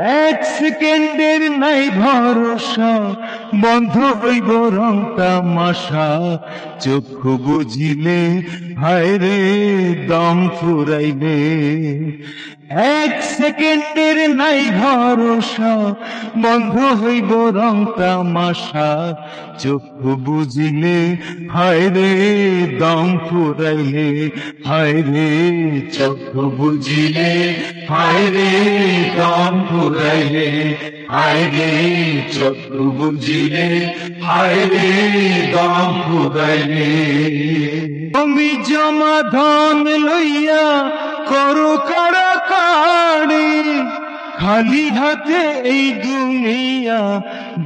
এক সেকেন্ডের নাই ভরসা, বন্ধ হইব রং তামাশা। চক্ষু বুঝিলে হায় রে দম ফুরাইবে। এক সেকেন্ডের নাই ভরসা, বন্ধ হইব রং তামাশা। চক্ষু বুঝিলে হায় রে দম ফুরাইলে। হায় রে চক্ষু বুঝিলে হায় রে দম ফুরাইলে। হায় রে চক্ষু বুঝিলে হায় রে দম ফুরাইলে। জমি জমা ধন লইয়া করো কাড়াকাড়ি, খালি হাতে এই দুনিয়া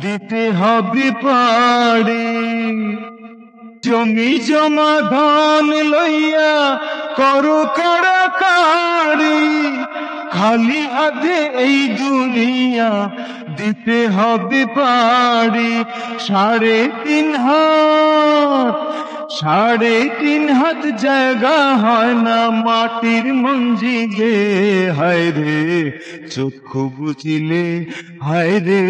দিতে হবে পাড়ি। জমি জমা ধন লইয়া করো কাড়াকাড়ি, খালি হাতে এই দুনিয়া দিতে হবে পাড়ি। 3.5 হাত জায়গা হয় না মাটির মঞ্জিলে। হায় রে চক্ষু বুঝিলে হায় রে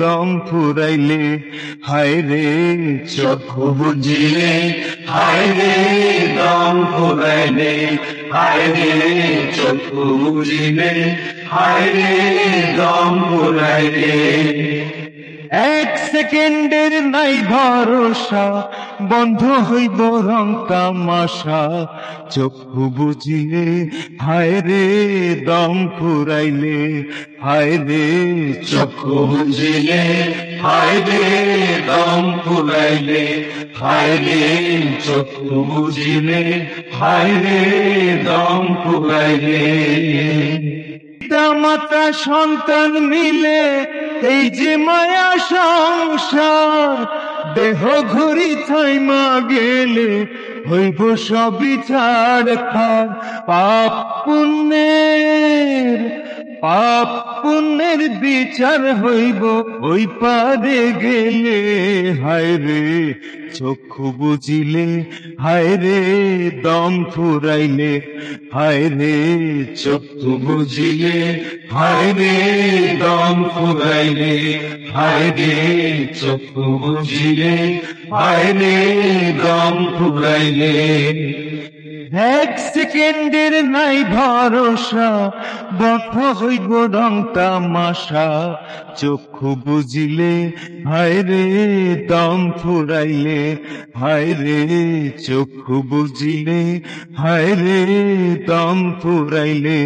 দম ফুরাইলে। হায় রে চক্ষু বুঝিলে হায় রে দম ফুরাইলে। হায় রে চক্ষু বুঝিলে হায় রে দম ফুরাইলে। এক সেকেন্ডের নাই ভরসা, বন্ধ হইব রং তামাশা। চক্ষু বুঝিলে হায় রে দম ফুরাইলে। হায় রে চক্ষু বুঝিলে হায় রে দম ফুরাইলে। হায় রে চক্ষু বুঝিলে হায় রে দম ফুরাইলে। পিতা মাতা সন্তান মিলে এই যে মায়া সংসার, দেহ ঘুরি থাইমা গেলে হইব সবই ছাড়খার। পাপ পুণ্যের বিচার হইব ওই পারে গেলে। হায় রে চক্ষু বুঝিলে হায় রে দম ফুরাইলে। হায় রে চক্ষু বুঝিলে হায় রে দম ফুরাইলে। হায় রে চক্ষু বুঝিলে হায় রে দম ফুরাইলে। এক সেকেন্ডের নাই ভরসা, বন্ধ হইব রং তামাশা। চক্ষু বুঝিলে হায় রে দম ফুরাইলে। হায় রে চক্ষু বুঝিলে হায় রে দম ফুরাইলে।